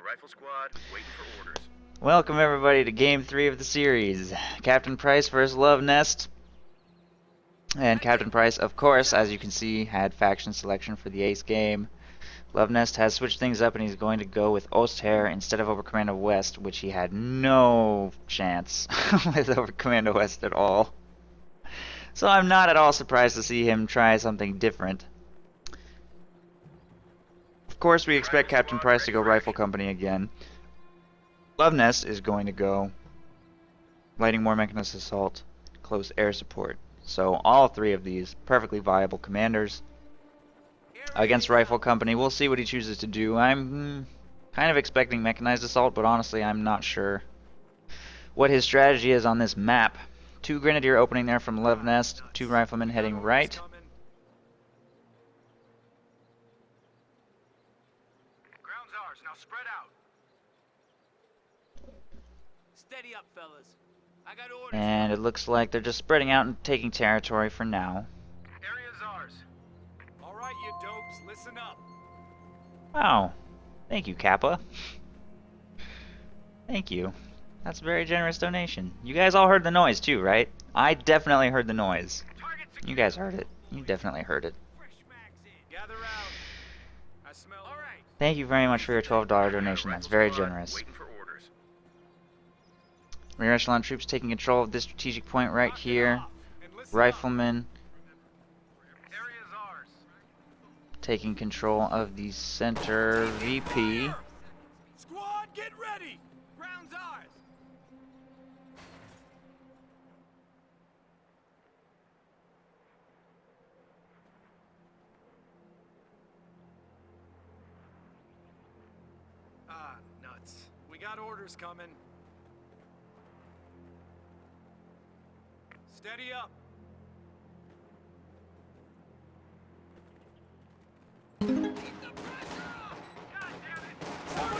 Rifle squad, waiting for orders. Welcome everybody to Game 3 of the series. CaptainSPrice versus Luvnest. And CaptainSPrice, of course, as you can see, had faction selection for the ace game. Luvnest has switched things up and he's going to go with Oosther instead of Overcommando West, which he had no chance with Overcommando West at all. So I'm not at all surprised to see him try something different. Of course, we expect CaptainSPrice to go Rifle Company again. Luvnest is going to go Lighting War Mechanist Assault, Close Air Support. So all three of these perfectly viable commanders against Rifle Company. We'll see what he chooses to do. I'm kind of expecting Mechanized Assault, but honestly I'm not sure what his strategy is on this map. 2 Grenadier opening there from Luvnest, 2 Riflemen heading right. Ground's ours, now spread out. Steady up, fellas. I got orders. And it looks like they're just spreading out and taking territory for now. Area's ours. All right, you dopes, listen up. Wow. Thank you, Kappa. Thank you. That's a very generous donation. You guys all heard the noise too, right? I definitely heard the noise. You guys heard it. You definitely heard it. Fresh mags in. Gather round. I smell. All right. Thank you very much for your $12 donation. That's very generous. Waiting for orders. Rear echelon troops taking control of this strategic point right here. Riflemen Area's ours. taking control of the center VP. Squad, get ready. Ground's ours. Ah, nuts. We got orders coming. Steady up.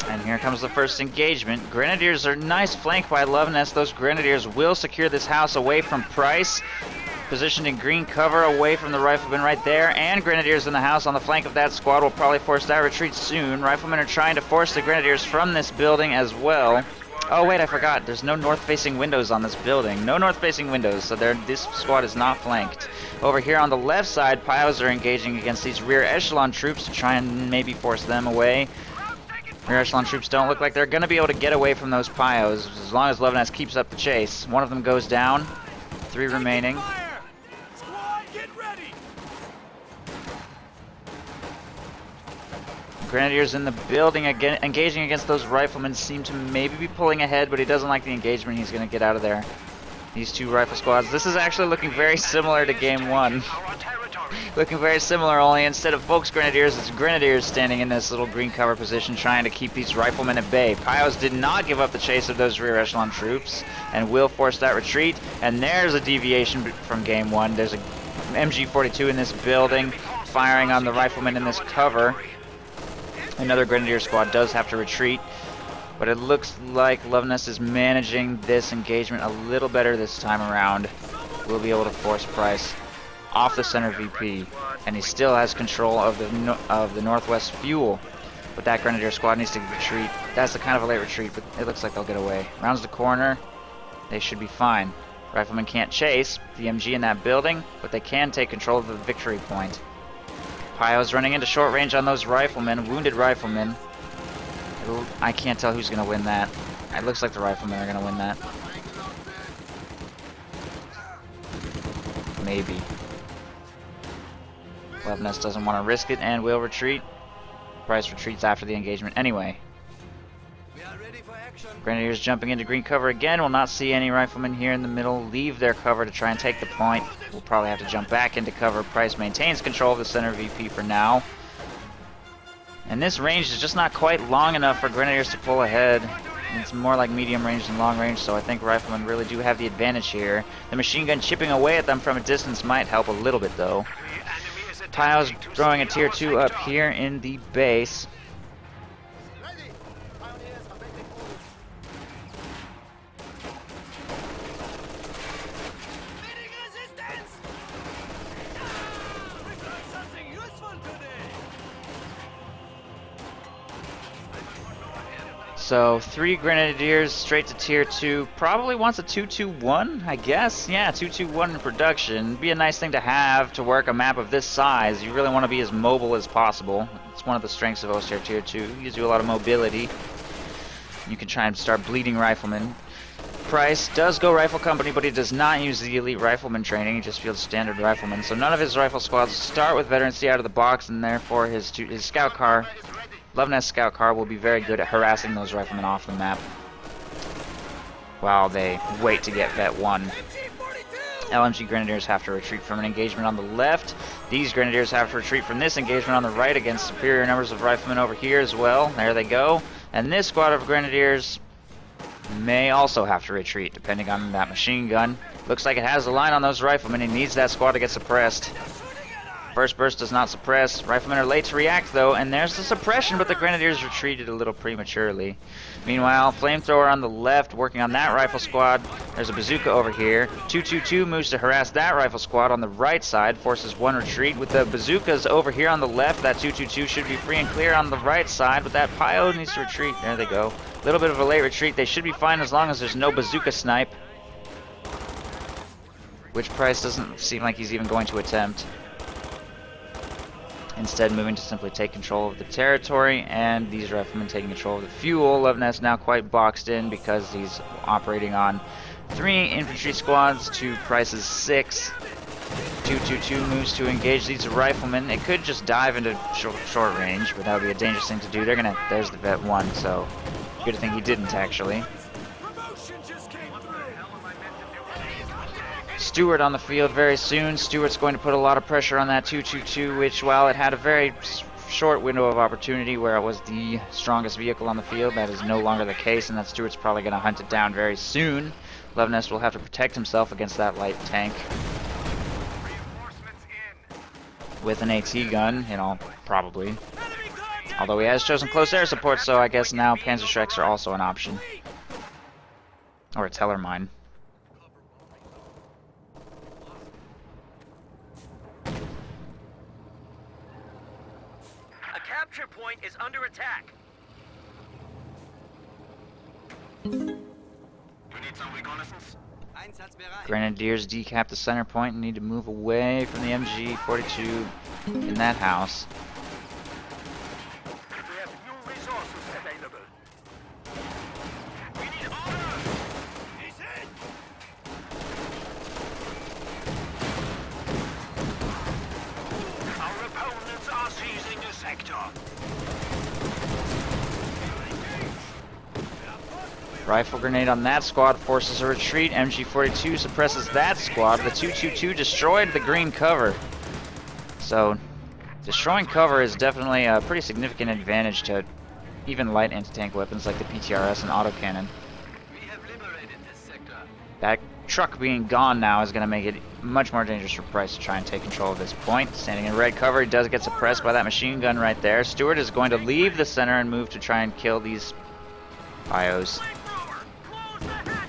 And here comes the first engagement. Grenadiers are nice flanked by Luvnest. Those Grenadiers will secure this house away from Price. Positioned in green cover away from the Riflemen right there. And Grenadiers in the house on the flank of that squad will probably force that retreat soon. Riflemen are trying to force the Grenadiers from this building as well. Oh wait, I forgot. There's no north-facing windows on this building. No north-facing windows, so this squad is not flanked. Over here on the left side, Pios are engaging against these rear echelon troops to try and maybe force them away. Rear echelon troops don't look like they're going to be able to get away from those Pios as long as Luvnest keeps up the chase. One of them goes down. 3 remaining. Fire! Squad, get ready. Grenadiers in the building again, engaging against those Riflemen seem to maybe be pulling ahead, but he doesn't like the engagement. He's going to get out of there. These 2 rifle squads. This is actually looking very similar to Game 1. Looking very similar, only instead of Folks Grenadiers, it's Grenadiers standing in this little green cover position trying to keep these Riflemen at bay. Pios did not give up the chase of those rear echelon troops and will force that retreat. And there's a deviation from Game 1. There's a MG42 in this building firing on the Riflemen in this cover. Another Grenadier squad does have to retreat, but it looks like Luvnest is managing this engagement a little better this time around. We'll be able to force Price off the center VP, and he still has control of the northwest fuel. But that Grenadier squad needs to retreat. That's the kind of a late retreat, but it looks like they'll get away. Rounds the corner, they should be fine. Riflemen can't chase the MG in that building, but they can take control of the victory point. Pios running into short range on those Riflemen, wounded Riflemen. I can't tell who's going to win that. It looks like the Riflemen are going to win that. Maybe. Luvnest doesn't want to risk it and will retreat. Price retreats after the engagement anyway. Grenadiers jumping into green cover again. We'll not see any Riflemen here in the middle leave their cover to try and take the point. We'll probably have to jump back into cover. Price maintains control of the center VP for now. And this range is just not quite long enough for Grenadiers to pull ahead. It's more like medium range than long range, so I think Riflemen really do have the advantage here. The machine gun chipping away at them from a distance might help a little bit though. Pios throwing a tier 2 up here in the base. So 3 Grenadiers straight to tier 2. Probably wants a 2-2-1, I guess. Yeah, 2-2-1 in production. Be a nice thing to have to work a map of this size. You really want to be as mobile as possible. It's one of the strengths of Oster tier 2. It gives you a lot of mobility. You can try and start bleeding riflemen. Price does go rifle company, but he does not use the elite rifleman training. He just fields standard riflemen. So none of his rifle squads start with veterancy out of the box, and therefore his scout car, Luvnest scout car, will be very good at harassing those riflemen off the map while they wait to get vet 1. LMG Grenadiers have to retreat from an engagement on the left. These Grenadiers have to retreat from this engagement on the right against superior numbers of riflemen over here as well. There they go. And this squad of Grenadiers may also have to retreat, depending on that machine gun. Looks like it has a line on those riflemen. He needs that squad to get suppressed. First burst does not suppress. Riflemen are late to react, though, and there's the suppression, but the Grenadiers retreated a little prematurely. Meanwhile, Flamethrower on the left, working on that rifle squad. There's a bazooka over here. 222 moves to harass that rifle squad on the right side, forces 1 retreat. With the bazookas over here on the left, that 222 should be free and clear on the right side, but that Pio needs to retreat. There they go. A little bit of a late retreat. They should be fine as long as there's no bazooka snipe, which Price doesn't seem like he's even going to attempt. Instead, moving to simply take control of the territory, and these riflemen taking control of the fuel. Luvnest now quite boxed in because he's operating on 3 infantry squads to Price's 6. 222 moves to engage these riflemen. They could just dive into short range, but that would be a dangerous thing to do. There's the vet 1, so good thing he didn't actually. Stewart on the field very soon. Stewart's going to put a lot of pressure on that 222, which, while it had a very short window of opportunity where it was the strongest vehicle on the field, that is no longer the case, and that Stewart's probably going to hunt it down very soon. Luvnest will have to protect himself against that light tank with an AT gun, probably. Although he has chosen close air support, so I guess now Panzerschrecks are also an option. Or a Tellermine. A capture point is under attack. We need some reconnaissance. Grenadiers decap the center point and need to move away from the MG42 in that house. We have new resources available. We need order! He's in! Our opponents are seizing the sector. Rifle grenade on that squad forces a retreat. MG42 suppresses that squad. The 222 destroyed the green cover. So, destroying cover is definitely a pretty significant advantage to even light anti-tank weapons like the PTRS and autocannon. We have liberated this sector. That truck being gone now is going to make it much more dangerous for Price to try and take control of this point. Standing in red cover, he does get suppressed by that machine gun right there. Stewart is going to leave the center and move to try and kill these bios.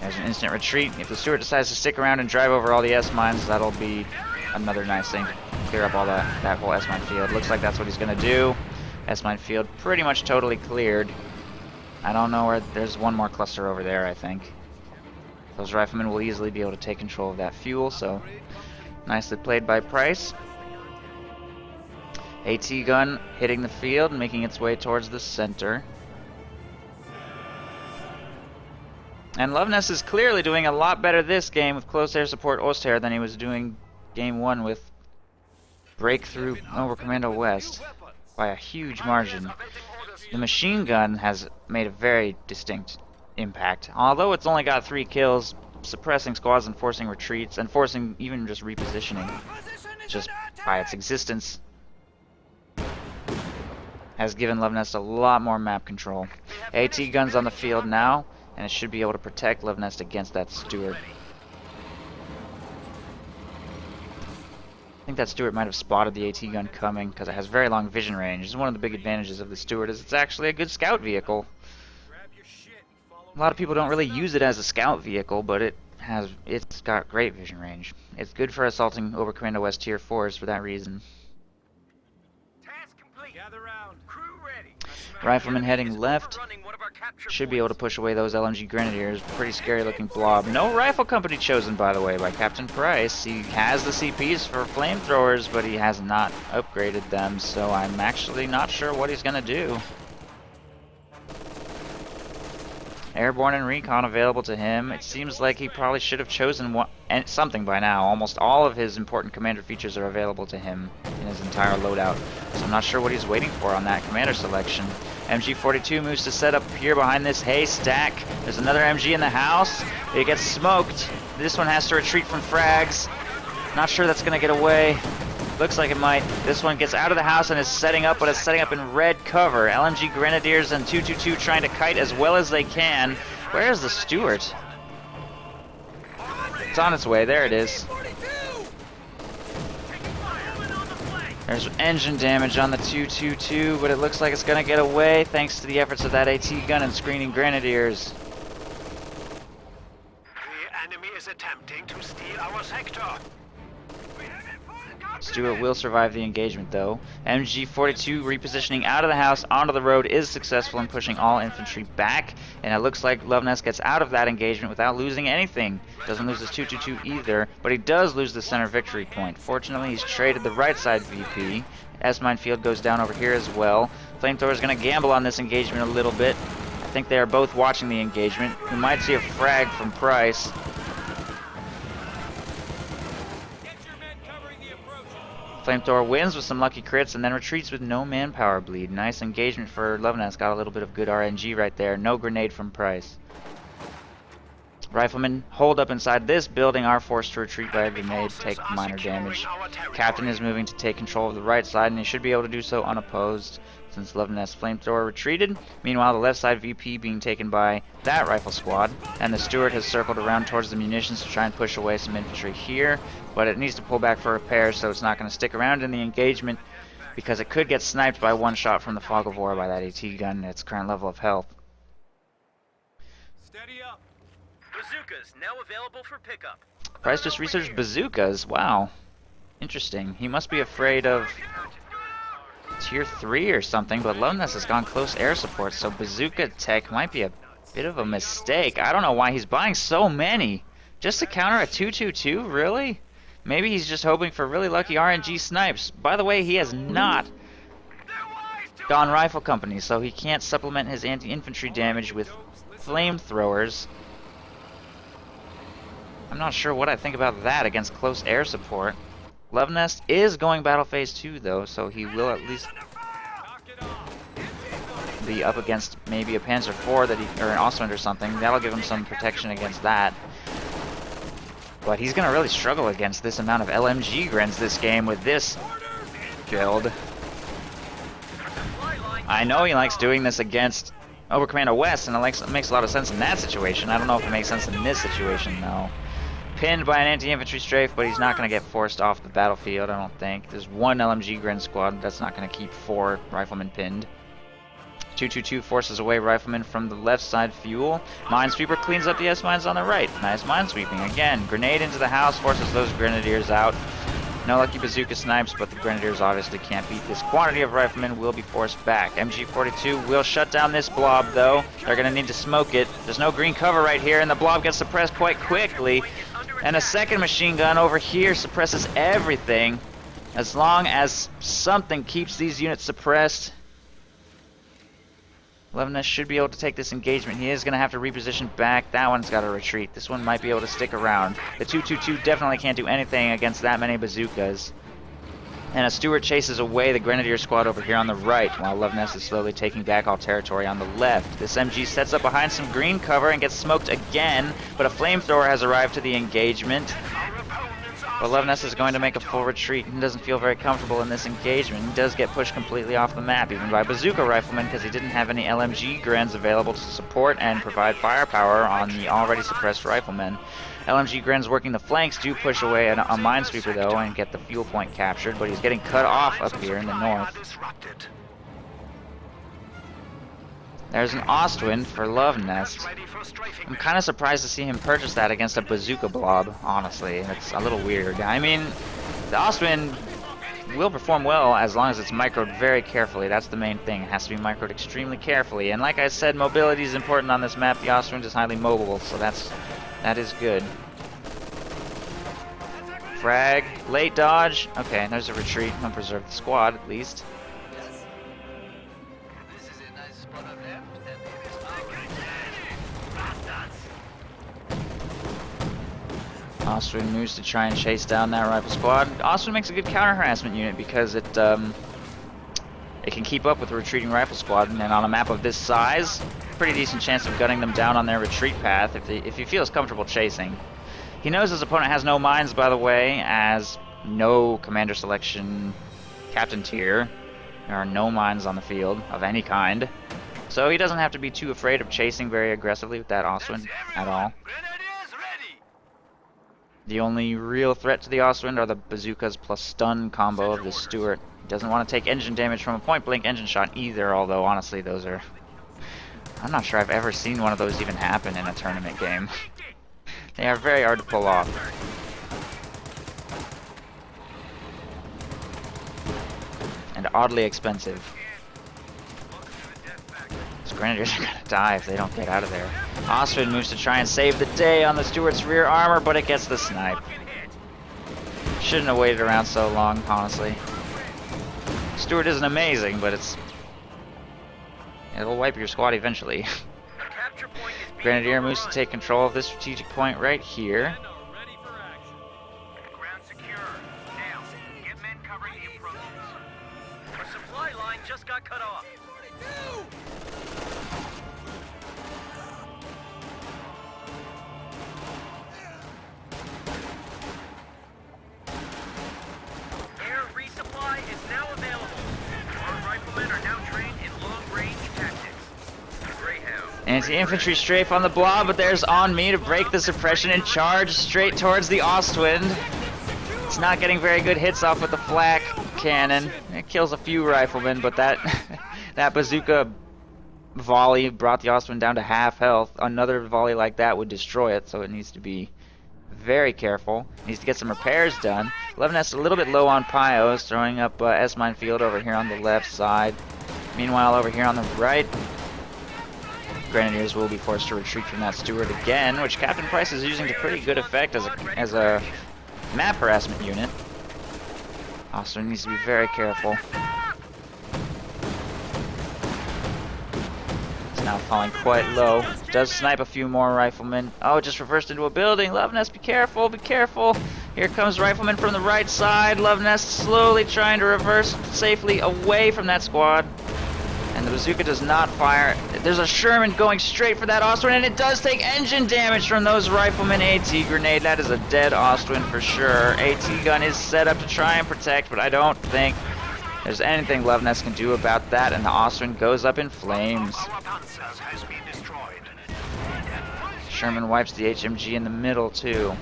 There's an instant retreat. If the Stewart decides to stick around and drive over all the S-mines, that'll be another nice thing to clear up all that whole S-mine field. Looks like that's what he's going to do. S-mine field pretty much totally cleared. I don't know where... There's one more cluster over there, I think. Those riflemen will easily be able to take control of that fuel, so nicely played by Price. AT gun hitting the field, making its way towards the center. And Luvnest is clearly doing a lot better this game with close air support Oster than he was doing game 1 with Breakthrough over Commando West by a huge margin. The machine gun has made a very distinct impact. Although it's only got 3 kills, suppressing squads and forcing retreats and forcing even just repositioning just by its existence has given Luvnest a lot more map control. AT guns on the field now, and it should be able to protect Luvnest against that Stewart. I think that Stewart might have spotted the AT gun coming because it has very long vision range. This is one of the big advantages of the Stewart, is it's actually a good scout vehicle. A lot of people don't really use it as a scout vehicle, but it's got great vision range. It's good for assaulting over Commando West Tier 4s for that reason. Task complete. Gather round. Crew ready. Rifleman heading left. Running one of our capture should be able to push away those LMG Grenadiers. Pretty scary looking blob. No rifle company chosen, by the way, by CaptainSPrice. He has the CPs for flamethrowers, but he has not upgraded them, so I'm actually not sure what he's going to do. Airborne and recon available to him. It seems like he probably should have chosen something by now. Almost all of his important commander features are available to him in his entire loadout. So I'm not sure what he's waiting for on that commander selection. MG42 moves to set up here behind this haystack. There's another MG in the house. It gets smoked. This one has to retreat from frags. Not sure that's going to get away. Looks like it might. This one gets out of the house and is setting up, but it's setting up in red cover. LMG Grenadiers and 222 trying to kite as well as they can. Where is the Stuart? It's on its way. There it is. There's engine damage on the 222, but it looks like it's going to get away thanks to the efforts of that AT gun and screening Grenadiers. The enemy is attempting to steal our sector. Stuart will survive the engagement though. MG42 repositioning out of the house onto the road is successful in pushing all infantry back, and it looks like Luvnest gets out of that engagement without losing anything. Doesn't lose his 222 either, but he does lose the center victory point. Fortunately, he's traded the right side VP. S-mine field goes down over here as well. Flamethrower is going to gamble on this engagement a little bit. I think they are both watching the engagement. We might see a frag from Price. Flamethrower wins with some lucky crits and then retreats with no manpower bleed. Nice engagement for Luvnest. Got a little bit of good RNG right there. No grenade from Price. Riflemen hold up inside this building, are forced to retreat by a grenade, take minor damage. Captain is moving to take control of the right side, and he should be able to do so unopposed since Luvnest's Flamethrower retreated. Meanwhile, the left side VP being taken by that rifle squad, and the Stuart has circled around towards the munitions to try and push away some infantry here, but it needs to pull back for repairs, so it's not going to stick around in the engagement because it could get sniped by one shot from the Fog of War by that AT gun at its current level of health. Steady up. Bazookas now available for pickup. Price just researched bazookas. Wow. Interesting. He must be afraid of tier 3 or something, but Luvnest has gone close air support, so bazooka tech might be a bit of a mistake. I don't know why he's buying so many. Just to counter a 222? Really? Maybe he's just hoping for really lucky RNG snipes. By the way, he has not gone rifle company, so he can't supplement his anti-infantry damage with flamethrowers. I'm not sure what I think about that against close air support. Luvnest is going battle phase 2 though, so he will at least be up against maybe a Panzer IV that or an Ostwind or something. That'll give him some protection against that. But he's gonna really struggle against this amount of LMG grens this game with this build. I know he likes doing this against Overcommander West, and it makes a lot of sense in that situation. I don't know if it makes sense in this situation though. Pinned by an anti-infantry strafe, but he's not going to get forced off the battlefield, I don't think. There's one LMG Gren squad that's not going to keep 4 riflemen pinned. 222 forces away riflemen from the left side fuel. Minesweeper cleans up the S-mines on the right. Nice minesweeping. Again, grenade into the house, forces those grenadiers out. No lucky bazooka snipes, but the grenadiers obviously can't beat this quantity of riflemen, will be forced back. MG42 will shut down this blob, though. They're going to need to smoke it. There's no green cover right here, and the blob gets suppressed quite quickly. And a second machine gun over here suppresses everything. As long as something keeps these units suppressed, Luvnest should be able to take this engagement. He is going to have to reposition back. That one's got to retreat. This one might be able to stick around. The 222 definitely can't do anything against that many bazookas. And a Stuart chases away the Grenadier squad over here on the right, while Luvnest is slowly taking back all territory on the left. This MG sets up behind some green cover and gets smoked again, but a flamethrower has arrived to the engagement. But Luvnest is going to make a full retreat and doesn't feel very comfortable in this engagement. He does get pushed completely off the map, even by bazooka riflemen, because he didn't have any LMG grens available to support and provide firepower on the already suppressed riflemen. LMG grens working the flanks do push away a minesweeper though and get the fuel point captured, but he's getting cut off up here in the north. There's an Ostwind for Luvnest. I'm kind of surprised to see him purchase that against a bazooka blob, honestly. It's a little weird. I mean, the Ostwind will perform well as long as it's microed very carefully. That's the main thing. It has to be microed extremely carefully. And like I said, mobility is important on this map. The Austrian is highly mobile, so that is good. Frag, late dodge. Okay, there's a retreat. I'll preserve the squad at least. Austrian moves to try and chase down that rifle squad. Austrian makes a good counter-harassment unit because it can keep up with the retreating rifle squad, and on a map of this size, pretty decent chance of gunning them down on their retreat path if he feels comfortable chasing. He knows his opponent has no mines, by the way, as no commander selection captain tier. There are no mines on the field of any kind. So he doesn't have to be too afraid of chasing very aggressively with that Austrian at all. Grenadiers ready. The only real threat to the Austrian are the bazookas plus stun combo of the Stuart. He doesn't want to take engine damage from a point-blank engine shot either, although honestly those are... I'm not sure I've ever seen one of those even happen in a tournament game. They are very hard to pull off. And oddly expensive. These Grenadiers are gonna die if they don't get out of there. Austrian moves to try and save the day on the Stuart's rear armor, but it gets the snipe. Shouldn't have waited around so long, honestly. Stuart isn't amazing, but it'll wipe your squad eventually. Grenadier moves to take control of this strategic point right here. Ground secure. Now, get men covering the approaches. Our supply line just got cut off. Air resupply is now available. Our riflemen are now trained in long-range tactics. Greyhound. Anti-infantry strafe on the blob, but there's on me to break the suppression and charge straight towards the Ostwind. It's not getting very good hits off with the flak cannon. It kills a few riflemen, but that that bazooka volley brought the Ostwind down to half health. Another volley like that would destroy it, so it needs to be very careful. It needs to get some repairs done. Luvnest a little bit low on Pios, throwing up S-mine field over here on the left side. Meanwhile, over here on the right, Grenadiers will be forced to retreat from that Stuart again, which CaptainSPrice is using to pretty good effect as a map harassment unit. Also needs to be very careful. It's now falling quite low. Does snipe a few more riflemen. Oh, just reversed into a building. Luvnest, be careful, be careful. Here comes riflemen from the right side. Luvnest slowly trying to reverse safely away from that squad. And the bazooka does not fire. There's a Sherman going straight for that Austrian, and it does take engine damage from those riflemen. AT grenade, that is a dead Austrian for sure. AT gun is set up to try and protect, but I don't think there's anything Luvnest can do about that, and the Austrian goes up in flames. Our panzers has been destroyed. Sherman wipes the HMG in the middle too.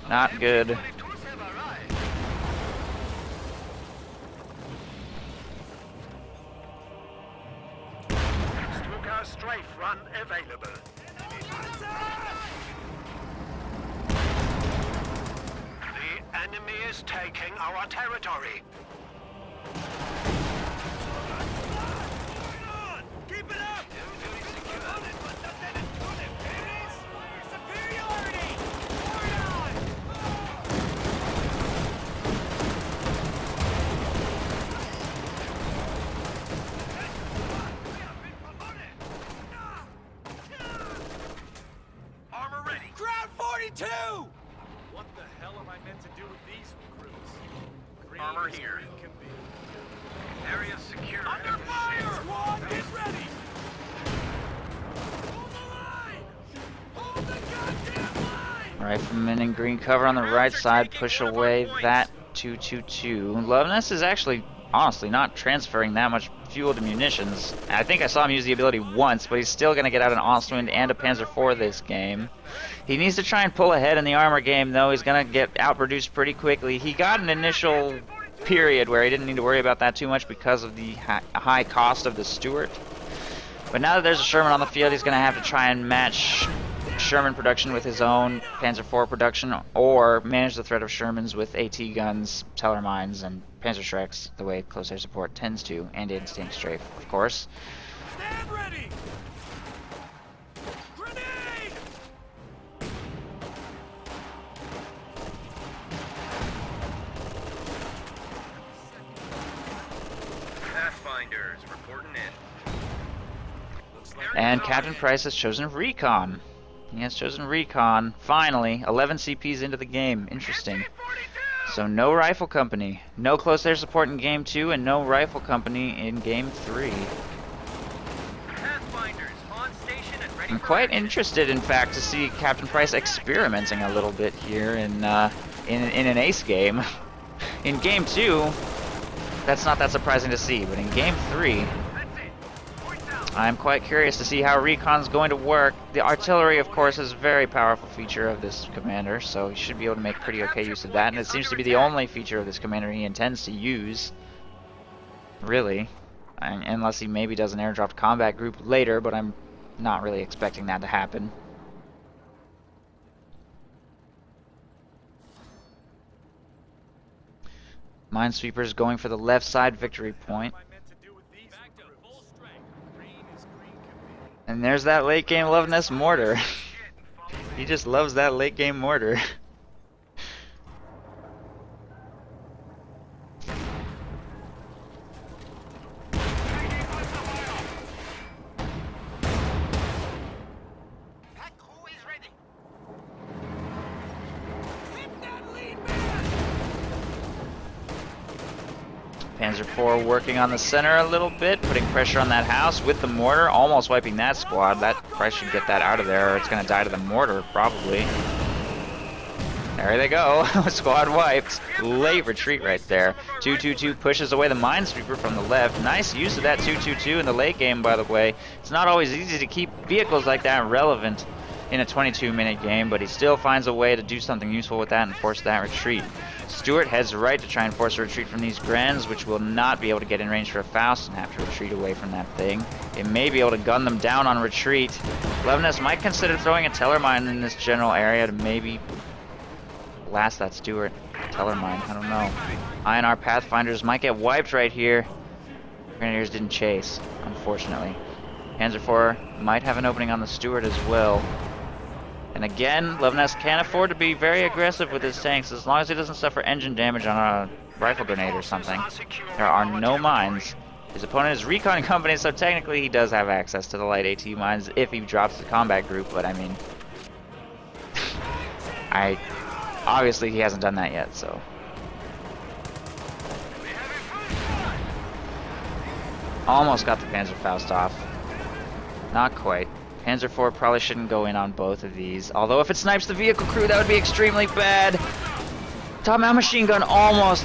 Not good. Stuka strafe run available. The enemy is taking our territory. Keep it up! Armor ready. Ground 42! What the hell am I meant to do with these recruits? Green Armor as here. green can be. Area secure. Under fire! Squad, get ready! Hold the line! Hold the goddamn line! Riflemen in green cover on the right side push away that 222. Luvnest is actually, honestly, not transferring that much fuel to munitions. I think I saw him use the ability once, but he's still going to get out an Ostwind and a Panzer IV this game. He needs to try and pull ahead in the armor game, though. He's going to get outproduced pretty quickly. He got an initial period where he didn't need to worry about that too much because of the high cost of the Stuart. But now that there's a Sherman on the field, he's going to have to try and match Sherman production with his own Panzer IV production, or manage the threat of Shermans with AT guns, Teller mines, and Panzerschrecks, the way close air support tends to, and instinct strafe, of course. Stand ready! Grenade! Pathfinders reporting in. Looks like And CaptainSPrice has chosen Recon. He has chosen Recon, finally, 11 CPs into the game. Interesting. So no Rifle Company, no close air support in Game 2, and no Rifle Company in Game 3. Pathfinders on station and ready I'm for quite action. interested, in fact, to see CaptainSPrice experimenting a little bit here in an ace game. In Game 2, that's not that surprising to see, but in Game 3, That's it. Point down. I'm quite curious to see how Recon's going to work. The artillery, of course, is a very powerful feature of this commander, so he should be able to make pretty okay use of that, and it seems to be the only feature of this commander he intends to use. Really. Unless he maybe does an airdropped combat group later, but I'm not really expecting that to happen. Minesweepers going for the left side victory point. What am I meant to do with these back to full strength. Green is green can be. And there's that late game Luvnest mortar. He just loves that late game mortar. That crew is ready. Panzer IV working on the center a little bit, putting pressure on that house with the mortar, almost wiping that squad. That Price should get that out of there, or it's going to die to the mortar, probably. There they go. Squad wiped. Late retreat right there. 2-2-2 pushes away the Minesweeper from the left. Nice use of that 2-2-2 in the late game, by the way. It's not always easy to keep vehicles like that relevant in a 22-minute game, but he still finds a way to do something useful with that and force that retreat. Stewart heads right to try and force a retreat from these Grens, which will not be able to get in range for a Faust and have to retreat away from that thing. It may be able to gun them down on retreat. Luvnest might consider throwing a Teller mine in this general area to maybe blast that Stewart Teller mine. I don't know. INR Pathfinders might get wiped right here. Grenadiers didn't chase, unfortunately. Panzer IV might have an opening on the Stewart as well. And again, Luvnest can't afford to be very aggressive with his tanks as long as he doesn't suffer engine damage on a rifle grenade or something. There are no mines. His opponent is Recon Company, so technically he does have access to the light AT mines if he drops the combat group, but I mean... Obviously he hasn't done that yet, so... Almost got the Panzerfaust off. Not quite. Panzer IV probably shouldn't go in on both of these. Although if it snipes the vehicle crew, that would be extremely bad. Top mount machine gun almost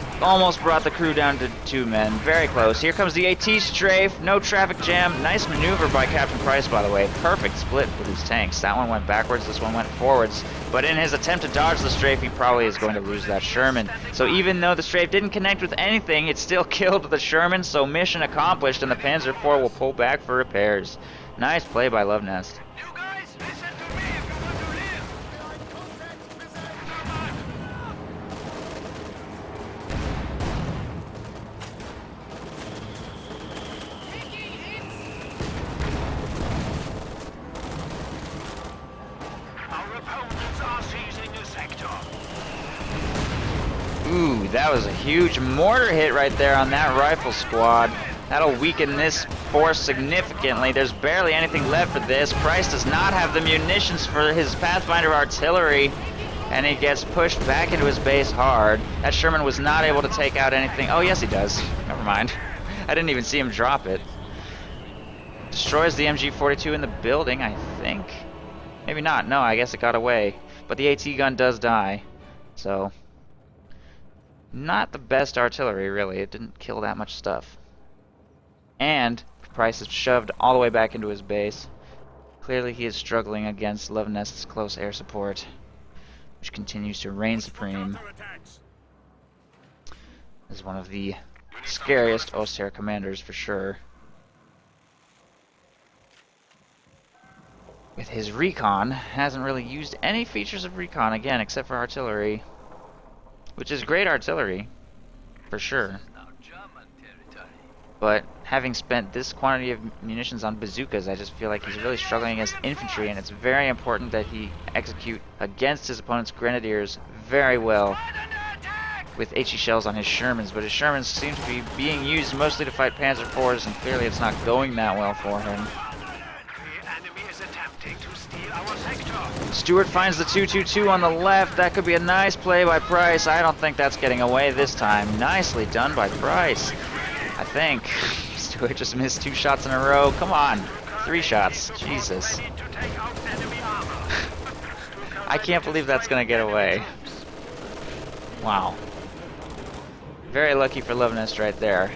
brought the crew down to 2 men. Very close. Here comes the AT strafe. No traffic jam. Nice maneuver by CaptainSPrice, by the way. Perfect split with his tanks. That one went backwards, this one went forwards. But in his attempt to dodge the strafe, he probably is going to lose that Sherman. So even though the strafe didn't connect with anything, it still killed the Sherman, so mission accomplished, and the Panzer IV will pull back for repairs. Nice play by Luvnest. You guys, listen to me if you want to live. Our opponents are seizing the sector. Ooh, that was a huge mortar hit right there on that rifle squad. That'll weaken this force significantly. There's barely anything left for this. Price does not have the munitions for his Pathfinder artillery, and he gets pushed back into his base hard. That Sherman was not able to take out anything. Oh, yes, he does. Never mind. I didn't even see him drop it. Destroys the MG-42 in the building, I think. Maybe not. No, I guess it got away. But the AT gun does die. So, not the best artillery, really. It didn't kill that much stuff. And Price is shoved all the way back into his base. Clearly he is struggling against Luvnest's close air support, which continues to reign supreme as one of the scariest Oster commanders for sure. with his recon. Hasn't really used any features of recon, again, except for artillery. Which is great artillery, for sure. But having spent this quantity of munitions on bazookas, I just feel like he's really struggling against infantry, and it's very important that he execute against his opponent's grenadiers very well with HE shells on his Shermans. But his Shermans seem to be being used mostly to fight Panzer IVs, and clearly it's not going that well for him. The enemy is attempting to steal our sector. Stewart finds the 222 on the left. That could be a nice play by Price. I don't think that's getting away this time. Nicely done by Price. I think. Stewart just missed 2 shots in a row. Come on. 3 shots. Jesus. Ready to take out enemy armor. I can't believe that's going to get away. Wow. Very lucky for Luvnest right there.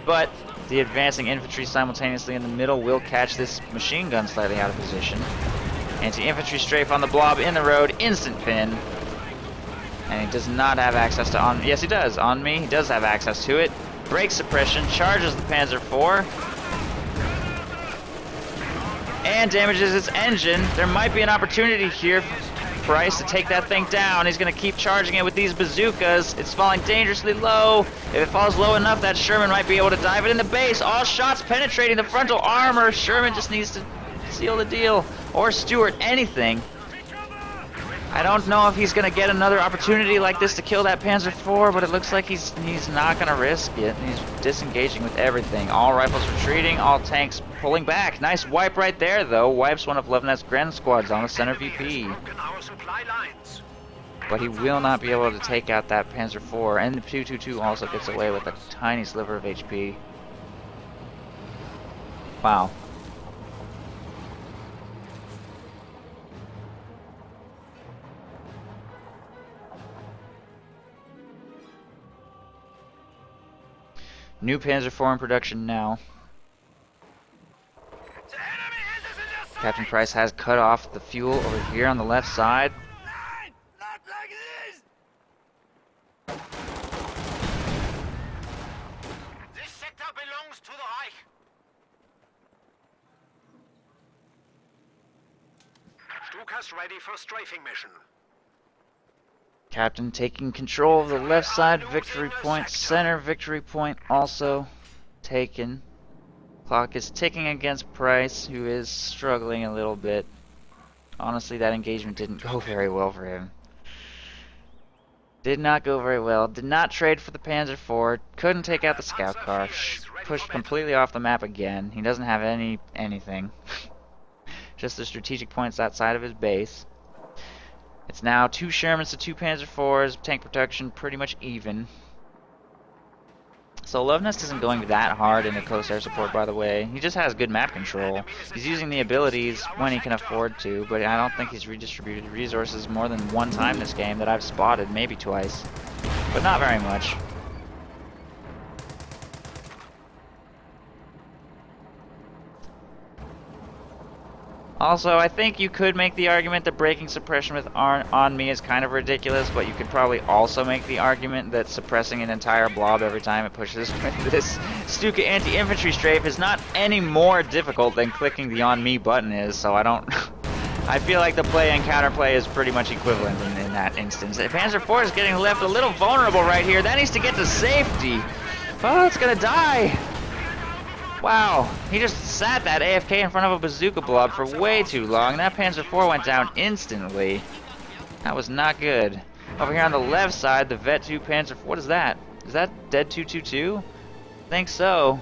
But the advancing infantry simultaneously in the middle will catch this machine gun slightly out of position. Anti-infantry strafe on the blob in the road. Instant pin. And he does not have access to on. Yes, he does. On me, he does have access to it. Brake suppression, charges the Panzer IV, and damages its engine. There might be an opportunity here for Price to take that thing down. He's going to keep charging it with these bazookas. It's falling dangerously low. If it falls low enough, that Sherman might be able to dive it in the base. All shots penetrating the frontal armor. Sherman just needs to seal the deal. Or Stewart, anything. I don't know if he's going to get another opportunity like this to kill that Panzer IV, but it looks like he's not going to risk it. He's disengaging with everything. All rifles retreating, all tanks pulling back. Nice wipe right there, though. Wipes one of Luvnest's Grand Squads on the center VP. Our supply lines. But he will not be able to take out that Panzer IV, and the 222 also gets away with a tiny sliver of HP. Wow. New Panzer IV in production now. The enemy is in their sight. Captain Price has cut off the fuel over here on the left side. Line! Not like this! This sector belongs to the Reich. Stuka's ready for strafing mission. Captain taking control of the left side victory point. Center victory point also taken. Clock is ticking against Price, who is struggling a little bit. Honestly, that engagement didn't go very well for him. Did not go very well. Did not trade for the Panzer IV. Couldn't take out the scout car. Pushed completely off the map again. He doesn't have anything. Just the strategic points outside of his base. It's now 2 Shermans to 2 Panzer IVs, tank production pretty much even. So Luvnest isn't going that hard into close air support, by the way. He just has good map control. He's using the abilities when he can afford to, but I don't think he's redistributed resources more than 1 time this game that I've spotted, maybe twice. But not very much. Also, I think you could make the argument that breaking suppression with on me is kind of ridiculous, but you could probably also make the argument that suppressing an entire blob every time it pushes with this Stuka anti-infantry strafe is not any more difficult than clicking the on me button is, so I don't... I feel like the play and counterplay is pretty much equivalent in that instance. Panzer IV is getting left a little vulnerable right here. That needs to get to safety. Oh, it's gonna die. Wow, he just sat that AFK in front of a bazooka blob for way too long. That Panzer IV went down instantly. That was not good. Over here on the left side, the Vet 2 Panzer... What is that? Is that dead 222? I think so.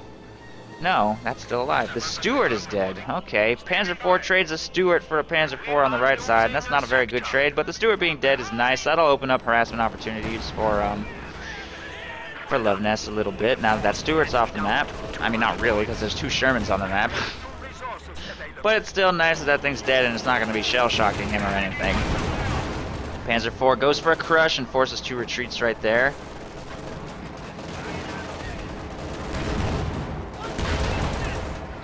No, that's still alive. The Stewart is dead. Okay, Panzer IV trades a Stewart for a Panzer IV on the right side. And that's not a very good trade, but the Stewart being dead is nice. That'll open up harassment opportunities for Luvnest a little bit, now that Stewart's off the map. I mean, not really, because there's 2 Shermans on the map. But it's still nice that that thing's dead and it's not going to be shell-shocking him or anything. Panzer IV goes for a crush and forces 2 retreats right there.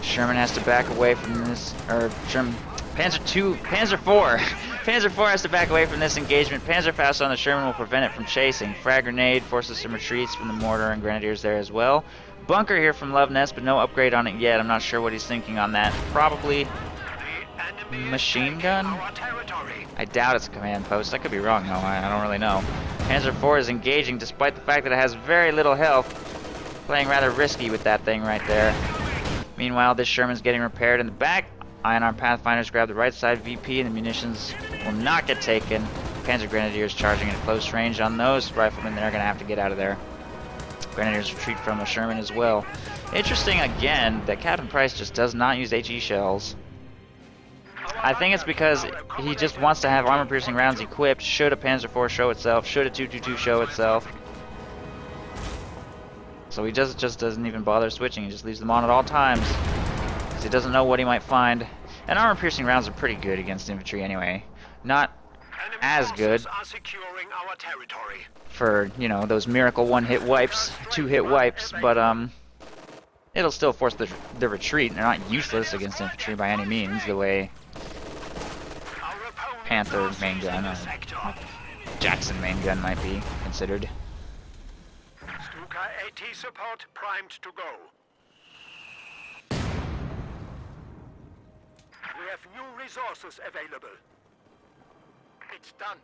Sherman has to back away from this, or Panzer IV Panzer IV has to back away from this engagement. Panzerfaust on the Sherman will prevent it from chasing. Frag grenade forces some retreats from the mortar and grenadiers there as well. Bunker here from Luvnest, but no upgrade on it yet. I'm not sure what he's thinking on that. Probably machine gun? I doubt it's a command post. I could be wrong though. I don't really know. Panzer IV is engaging despite the fact that it has very little health. Playing rather risky with that thing right there. Meanwhile, this Sherman's getting repaired in the back. INR Pathfinders grab the right side VP and the munitions will not get taken. Panzer Grenadiers charging at close range on those riflemen. They're going to have to get out of there. Grenadiers retreat from a Sherman as well. Interesting again that CaptainSPrice just does not use HE shells. I think it's because he just wants to have armor-piercing rounds equipped. Should a Panzer IV show itself? Should a 222 show itself? So he just doesn't even bother switching. He just leaves them on at all times. Because he doesn't know what he might find. And armor-piercing rounds are pretty good against infantry anyway. Not as good for, you know, those miracle one-hit wipes, two-hit wipes, but it'll still force the retreat. They're not useless against infantry by any means, the way Panther main gun or Jackson main gun might be considered. Stuka AT support primed to go. We have new resources available. It's done.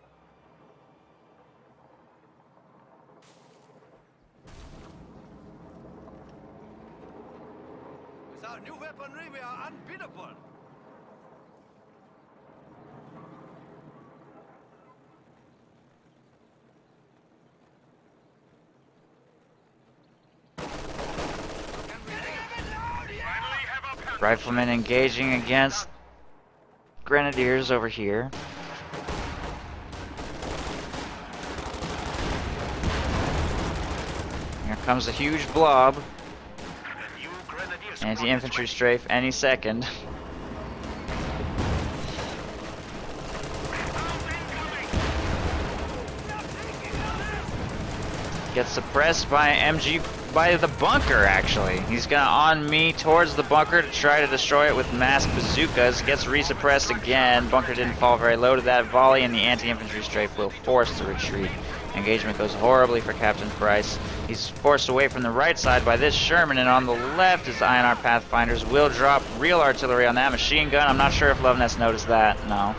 Without new weaponry, we are unbeatable. Riflemen engaging against Grenadiers over here. Here comes a huge blob. Anti-infantry strafe any second. Gets suppressed by MG, by the bunker actually. He's gonna on me towards the bunker to try to destroy it with mass bazookas. Gets resuppressed again. Bunker didn't fall very low to that volley, and the anti-infantry strafe will force the retreat. Engagement goes horribly for CaptainSPrice. He's forced away from the right side by this Sherman, and on the left is INR Pathfinders. Will drop real artillery on that machine gun. I'm not sure if Luvnest noticed that. No.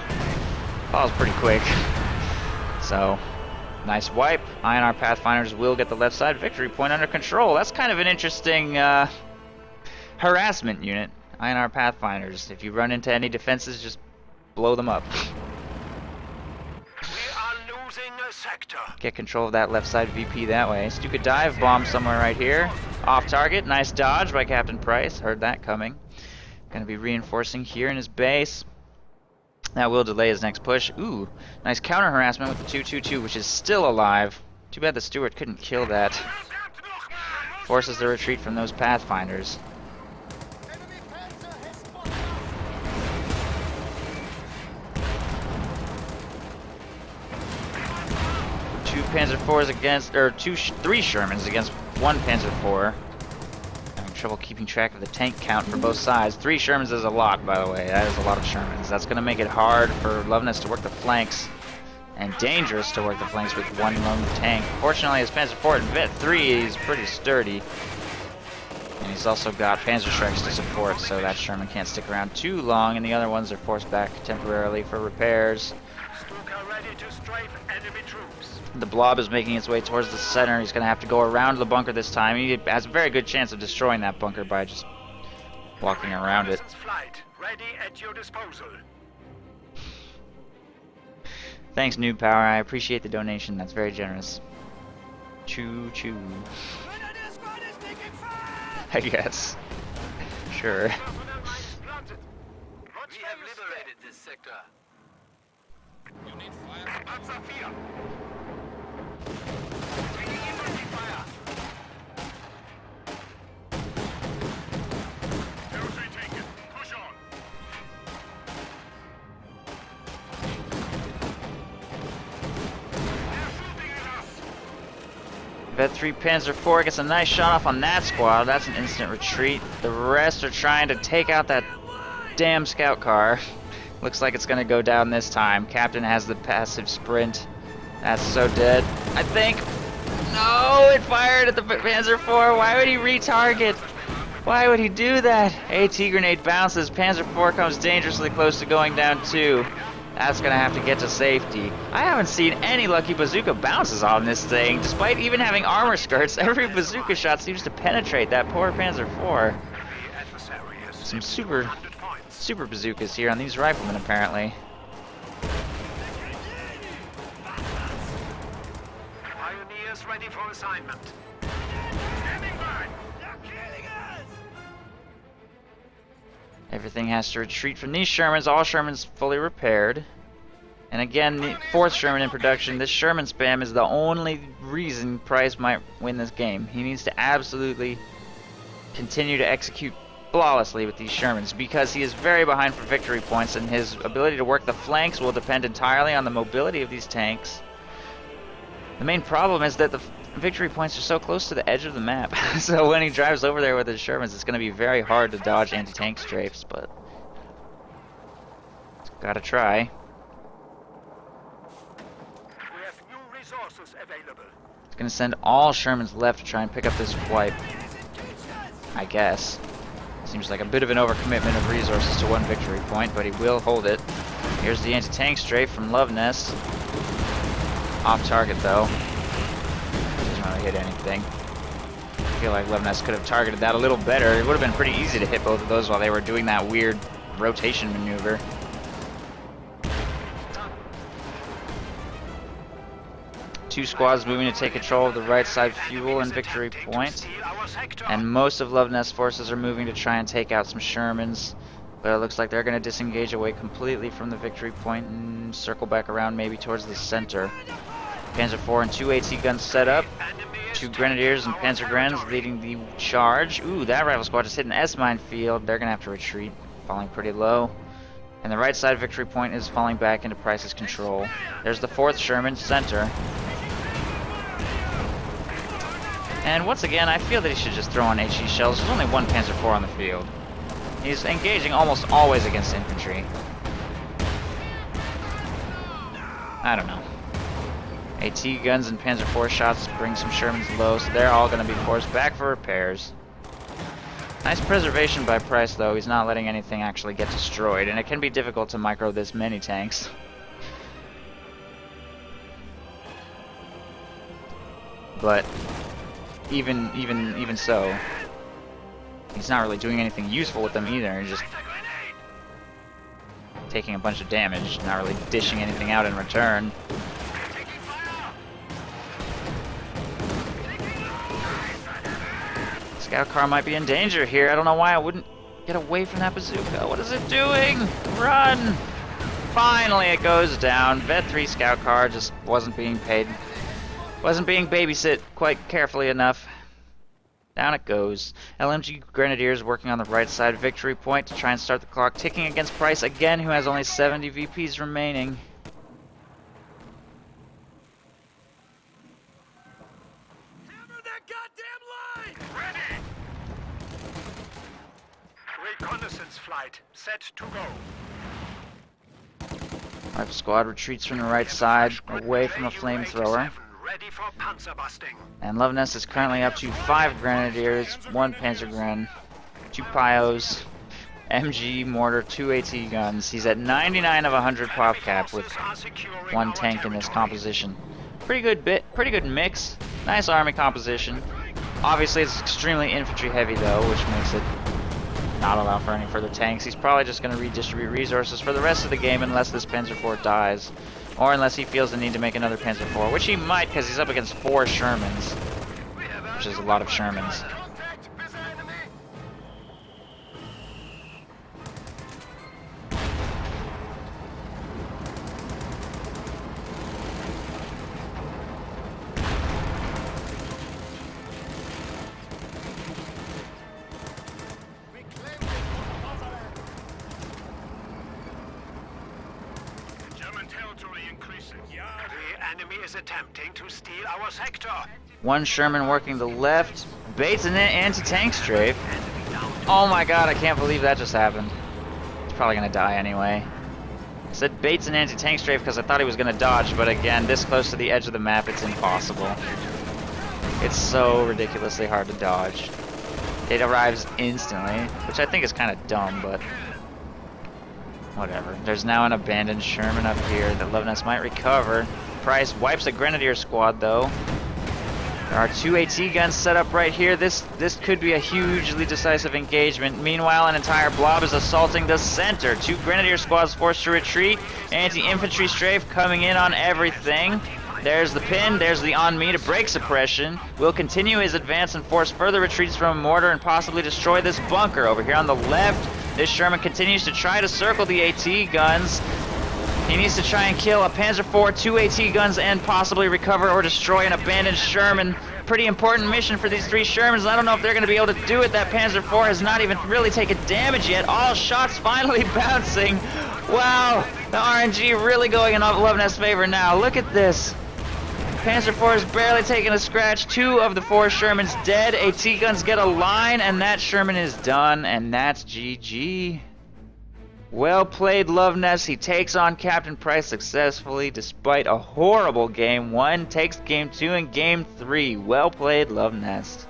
Falls pretty quick. So, nice wipe. INR Pathfinders will get the left side victory point under control. That's kind of an interesting harassment unit. INR Pathfinders. If you run into any defenses, just blow them up. Sector. Get control of that left side VP that way. Stuka dive bomb somewhere right here. Off target. Nice dodge by CaptainSPrice. Heard that coming. Gonna be reinforcing here in his base. That will delay his next push. Ooh, nice counter harassment with the 222, which is still alive. Too bad the Stewart couldn't kill that. Forces the retreat from those Pathfinders. Two Panzer IVs against, or three Shermans against one Panzer IV. Having trouble keeping track of the tank count for both sides. 3 Shermans is a lot, by the way. That is a lot of Shermans. That's going to make it hard for Luvnest to work the flanks, and dangerous to work the flanks with one lone tank. Fortunately, his Panzer IV in Vet 3 is pretty sturdy. And he's also got Panzerschrecks to support, so that Sherman can't stick around too long, and the other ones are forced back temporarily for repairs. Stuka ready to strafe enemy troops. The blob is making its way towards the center. He's going to have to go around the bunker this time. He has a very good chance of destroying that bunker by just walking around it. Flight ready at your disposal. Thanks, Noob Power. I appreciate the donation. That's very generous. Choo choo. I guess. Sure. We have liberated this sector. You need fire? Panzer IV. Taking infantry fire. Territory taken. Push on. They're shooting at us. Vet 3 Panzer IV gets a nice shot off on that squad. That's an instant retreat. The rest are trying to take out that damn scout car. Looks like it's gonna go down this time. Captain has the passive sprint. That's so dead. I think. No, it fired at the Panzer IV. Why would he retarget? Why would he do that? AT grenade bounces. Panzer IV comes dangerously close to going down too. That's gonna have to get to safety. I haven't seen any lucky bazooka bounces on this thing. Despite even having armor skirts, every bazooka shot seems to penetrate that poor Panzer IV. Some super bazookas here on these riflemen, apparently. Pioneers ready for assignment. Standing by. They're killing us. Everything has to retreat from these Shermans. All Shermans fully repaired. And again, the 4th Sherman in production. This Sherman spam is the only reason Price might win this game. He needs to absolutely continue to execute flawlessly with these Shermans because he is very behind for victory points, and his ability to work the flanks will depend entirely on the mobility of these tanks. The main problem is that the victory points are so close to the edge of the map. So when he drives over there with his Shermans, it's going to be very hard to dodge anti-tank strafes, but gotta try. We have new resources available. It's going to send all Shermans left to try and pick up this wipe, I guess. Seems like a bit of an overcommitment of resources to one victory point, but he will hold it. Here's the anti-tank strafe from Luvnest. Off target though. Doesn't really hit anything. I feel like Luvnest could have targeted that a little better. It would have been pretty easy to hit both of those while they were doing that weird rotation maneuver. Two squads moving to take control of the right side fuel and victory point. And most of Luvnest's forces are moving to try and take out some Shermans. But it looks like they're going to disengage away completely from the victory point and circle back around maybe towards the center. Panzer IV and 2 AT guns set up. 2 Grenadiers and Panzer Grens leading the charge. Ooh, that rifle squad just hit an S-mine field. They're going to have to retreat, falling pretty low. And the right side victory point is falling back into Price's control. There's the 4th Sherman center. And once again, I feel that he should just throw on HE shells. There's only one Panzer IV on the field. He's engaging almost always against infantry. I don't know. AT guns and Panzer IV shots bring some Shermans low, so they're all going to be forced back for repairs. Nice preservation by Price, though. He's not letting anything actually get destroyed, and it can be difficult to micro this many tanks. But even so, he's not really doing anything useful with them either. He's just taking a bunch of damage, not really dishing anything out in return. Scout car might be in danger here. I don't know why I wouldn't get away from that bazooka. What is it doing? Run! Finally, it goes down. Vet 3 scout car just wasn't being paid. Wasn't being babysit quite carefully enough. Down it goes. LMG Grenadiers working on the right side victory point to try and start the clock ticking against Price again, who has only 70 VPs remaining. Hammer that goddamn line! Ready! Reconnaissance flight set to go. Rifle squad retreats from the right side, away from a flamethrower. Ready for panzer busting. And Luvnest is currently up to 5 Grenadiers, 1 Panzergren, 2 Pios, MG mortar, 2 AT guns. He's at 99 of 100 pop cap with 1 tank in this composition. Pretty good mix. Nice army composition. Obviously it's extremely infantry heavy though, which makes it not allow for any further tanks. He's probably just going to redistribute resources for the rest of the game unless this Panzer IV dies. Or unless he feels the need to make another Panzer IV, which he might because he's up against 4 Shermans, which is a lot of Shermans. The enemy is attempting to steal our sector. 1 Sherman working the left, baits an anti-tank strafe. Oh my god, I can't believe that just happened. He's probably gonna die anyway. Said baits an anti-tank strafe because I thought he was going to dodge, but again, this close to the edge of the map, it's impossible. It's so ridiculously hard to dodge. It arrives instantly, which I think is kind of dumb, but whatever. There's now an abandoned Sherman up here that Luvnest might recover. Price wipes a Grenadier squad, though. There are 2 AT guns set up right here. This could be a hugely decisive engagement. Meanwhile, an entire blob is assaulting the center. 2 Grenadier squads forced to retreat. Anti-infantry strafe coming in on everything. There's the pin. There's the on me to break suppression. Will continue his advance and force further retreats from a mortar and possibly destroy this bunker. Over here on the left, this Sherman continues to try to circle the AT guns. He needs to try and kill a Panzer IV, 2 AT guns, and possibly recover or destroy an abandoned Sherman. Pretty important mission for these 3 Shermans. I don't know if they're going to be able to do it. That Panzer IV has not even really taken damage yet. All shots finally bouncing. Wow, the RNG really going in Luvnest's favor now. Look at this. Panzer IV is barely taking a scratch. 2 of the 4 Shermans dead. AT guns get a line, and that Sherman is done, and that's GG. Well played, Luvnest. He takes on CaptainSPrice successfully despite a horrible Game 1. Takes Game 2 and Game 3. Well played, Luvnest.